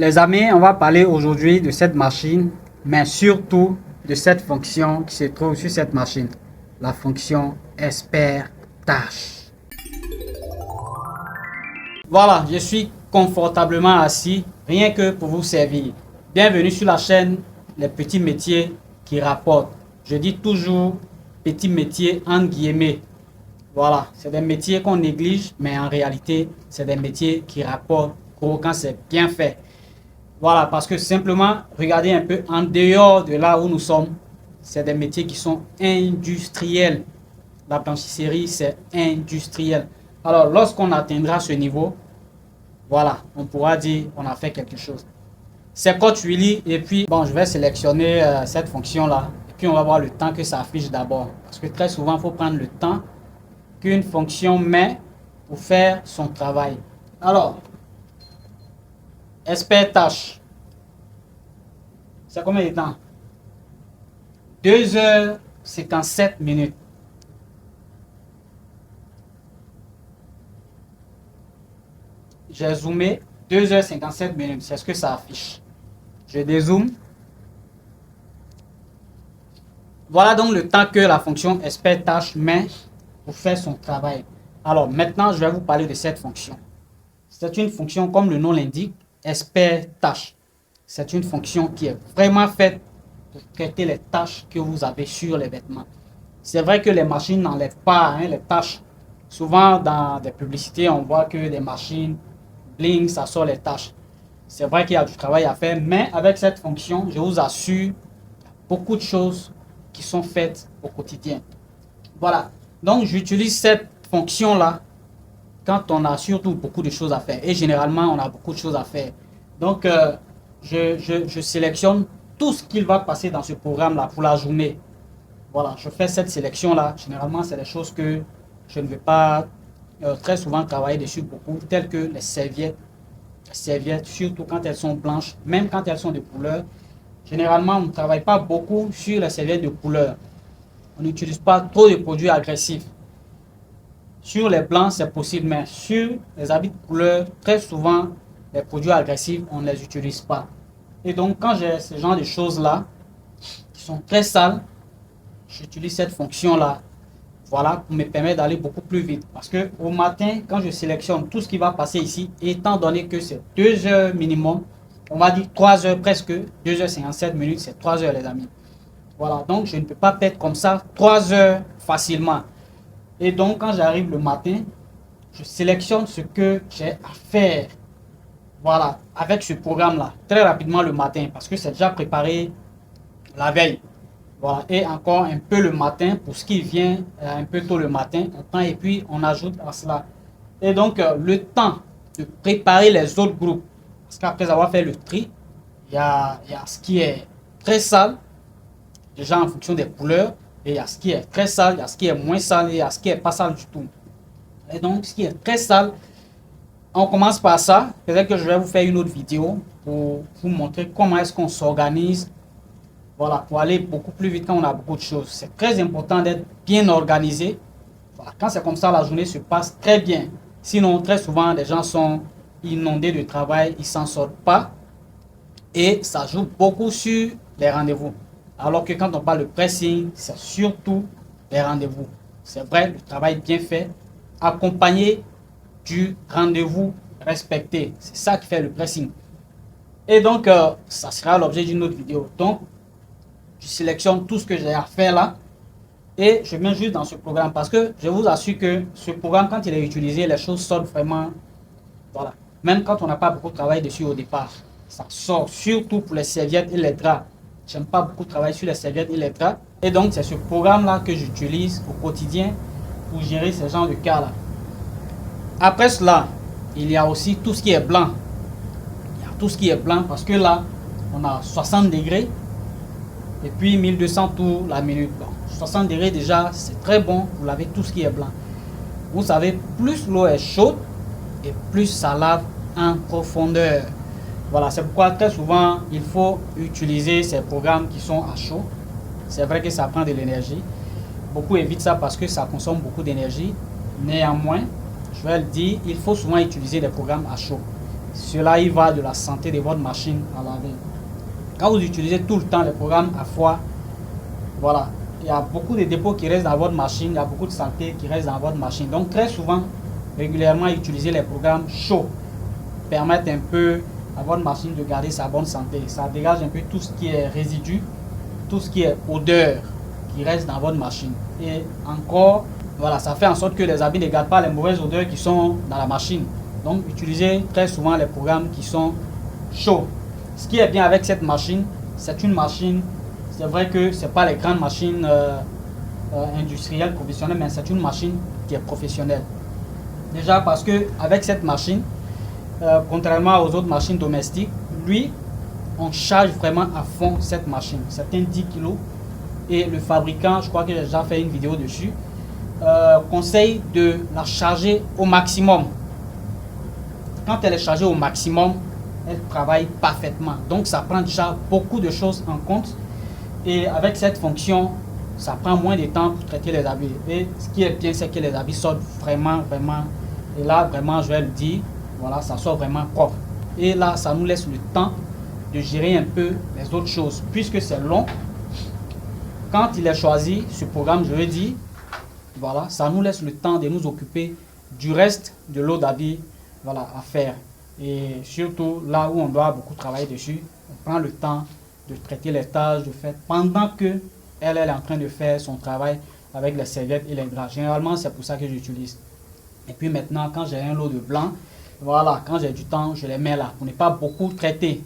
Les amis, on va parler aujourd'hui de cette machine, mais surtout de cette fonction qui se trouve sur cette machine, la fonction expert tâche. Voilà, je suis confortablement assis, rien que pour vous servir. Bienvenue sur la chaîne Les Petits Métiers qui rapportent. Je dis toujours petits métiers entre guillemets. Voilà, c'est des métiers qu'on néglige, mais en réalité, c'est des métiers qui rapportent gros quand c'est bien fait. Voilà, parce que simplement, regardez un peu en dehors de là où nous sommes, c'est des métiers qui sont industriels. La blanchisserie, c'est industriel. Alors, lorsqu'on atteindra ce niveau, voilà, on pourra dire qu'on a fait quelque chose. C'est Coach Willy, et puis, bon, je vais sélectionner cette fonction-là, et puis on va voir le temps que ça affiche d'abord. Parce que très souvent, il faut prendre le temps qu'une fonction met pour faire son travail. Alors, expert tâche. C'est combien de temps? 2h57 minutes. J'ai zoomé 2h57 minutes. C'est ce que ça affiche. Je dézoome. Voilà donc le temps que la fonction expert tâche met pour faire son travail. Alors maintenant, je vais vous parler de cette fonction. C'est une fonction, comme le nom l'indique, expert tâche. C'est une fonction qui est vraiment faite pour traiter les tâches que vous avez sur les vêtements. C'est vrai que les machines n'enlèvent pas les tâches. Souvent, dans des publicités, on voit que les machines, bling, ça sort les tâches. C'est vrai qu'il y a du travail à faire, mais avec cette fonction, je vous assure, beaucoup de choses qui sont faites au quotidien. Voilà. Donc, j'utilise cette fonction-là quand on a surtout beaucoup de choses à faire. Et généralement, on a beaucoup de choses à faire. Donc, je sélectionne tout ce qu'il va passer dans ce programme-là pour la journée. Voilà, je fais cette sélection-là. Généralement, c'est des choses que je ne vais pas très souvent travailler dessus beaucoup, telles que les serviettes. Les serviettes, surtout quand elles sont blanches, même quand elles sont de couleur. Généralement, on ne travaille pas beaucoup sur les serviettes de couleur. On n'utilise pas trop de produits agressifs. Sur les blancs, c'est possible, mais sur les habits de couleur, très souvent, les produits agressifs, on ne les utilise pas. Et donc, quand j'ai ce genre de choses-là, qui sont très sales, j'utilise cette fonction-là, voilà, pour me permettre d'aller beaucoup plus vite. Parce que au matin, quand je sélectionne tout ce qui va passer ici, étant donné que c'est 2 heures minimum, on va dire 3 heures presque, 2h57 minutes, c'est 3 heures les amis. Voilà, donc je ne peux pas perdre comme ça 3 heures facilement. Et donc, quand j'arrive le matin, je sélectionne ce que j'ai à faire. Voilà, avec ce programme-là, très rapidement le matin, parce que c'est déjà préparé la veille. Voilà, et encore un peu le matin, pour ce qui vient un peu tôt le matin, on prend et puis on ajoute à cela. Et donc, le temps de préparer les autres groupes, parce qu'après avoir fait le tri, il y a ce qui est très sale, déjà en fonction des couleurs, et il y a ce qui est très sale, il y a ce qui est moins sale, et il y a ce qui est pas sale du tout. Et donc, ce qui est très sale, on commence par ça. Peut-être que je vais vous faire une autre vidéo pour vous montrer comment est-ce qu'on s'organise. Voilà, pour aller beaucoup plus vite quand on a beaucoup de choses. C'est très important d'être bien organisé. Voilà, quand c'est comme ça, la journée se passe très bien. Sinon, très souvent, les gens sont inondés de travail, ils ne s'en sortent pas. Et ça joue beaucoup sur les rendez-vous. Alors que quand on parle de pressing, c'est surtout les rendez-vous. C'est vrai, le travail bien fait, accompagné du rendez-vous respecté. C'est ça qui fait le pressing. Et donc, ça sera l'objet d'une autre vidéo. Donc, je sélectionne tout ce que j'ai à faire là. Et je mets juste dans ce programme. Parce que je vous assure que ce programme, quand il est utilisé, les choses sortent vraiment. Voilà. Même quand on n'a pas beaucoup de travail dessus au départ. Ça sort surtout pour les serviettes et les draps. J'aime pas beaucoup travailler sur les serviettes et les draps. Et donc, c'est ce programme-là que j'utilise au quotidien pour gérer ce genre de cas-là. Après cela, il y a aussi tout ce qui est blanc. Il y a tout ce qui est blanc parce que là, on a 60 degrés et puis 1200 tours la minute. Bon, 60 degrés déjà, c'est très bon. Vous lavez tout ce qui est blanc. Vous savez, plus l'eau est chaude et plus ça lave en profondeur. Voilà, c'est pourquoi très souvent, il faut utiliser ces programmes qui sont à chaud. C'est vrai que ça prend de l'énergie. Beaucoup évitent ça parce que ça consomme beaucoup d'énergie. Néanmoins, je vais le dire, il faut souvent utiliser des programmes à chaud. cela y va de la santé de votre machine à laver. Quand vous utilisez tout le temps les programmes à froid, voilà, il y a beaucoup de dépôts qui restent dans votre machine, il y a beaucoup de saleté qui reste dans votre machine. Donc très souvent, régulièrement, utiliser les programmes chauds permettent un peu à votre machine de garder sa bonne santé. Ça dégage un peu tout ce qui est résidu, tout ce qui est odeur qui reste dans votre machine. Et encore, voilà, ça fait en sorte que les habits ne gardent pas les mauvaises odeurs qui sont dans la machine. Donc, utilisez très souvent les programmes qui sont chauds. Ce qui est bien avec cette machine, c'est une machine, c'est vrai que ce n'est pas les grandes machines industrielles, professionnelles, mais c'est une machine qui est professionnelle. Déjà parce que avec cette machine, contrairement aux autres machines domestiques, lui, on charge vraiment à fond cette machine. C'est un 10 kg. Et le fabricant, je crois que j'ai déjà fait une vidéo dessus, conseille de la charger au maximum. Quand elle est chargée au maximum, elle travaille parfaitement. Donc ça prend déjà beaucoup de choses en compte. Et avec cette fonction, ça prend moins de temps pour traiter les habits. Et ce qui est bien, c'est que les habits sortent vraiment, et là, vraiment, je vais le dire, voilà, ça sort vraiment propre. Et là, ça nous laisse le temps de gérer un peu les autres choses. Puisque c'est long, quand il est choisi, ce programme, je vais dire, voilà, ça nous laisse le temps de nous occuper du reste de l'eau d'habit, voilà, à faire. Et surtout, là où on doit beaucoup travailler dessus, on prend le temps de traiter les tâches de fait pendant que elle est en train de faire son travail avec les serviettes et les draps. Généralement, c'est pour ça que j'utilise. Et puis maintenant, quand j'ai un lot de blanc, voilà, quand j'ai du temps, je les mets là pour ne pas beaucoup traiter.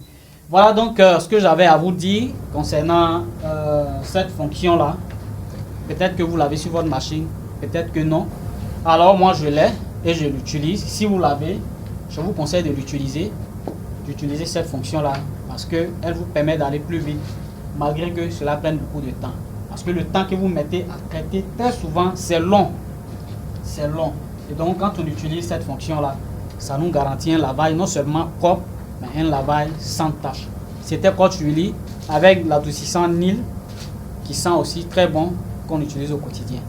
Voilà donc ce que j'avais à vous dire concernant cette fonction-là. Peut-être que vous l'avez sur votre machine, peut-être que non. Alors moi, je l'ai et je l'utilise. Si vous l'avez, je vous conseille de l'utiliser, d'utiliser cette fonction-là parce qu'elle vous permet d'aller plus vite, malgré que cela prenne beaucoup de temps. Parce que le temps que vous mettez à traiter, très souvent, c'est long. C'est long. Et donc, quand on utilise cette fonction-là, ça nous garantit un lavage non seulement propre, mais un lavage sans tache. C'était Coach Willy avec l'adoucissant Nil qui sent aussi très bon qu'on utilise au quotidien.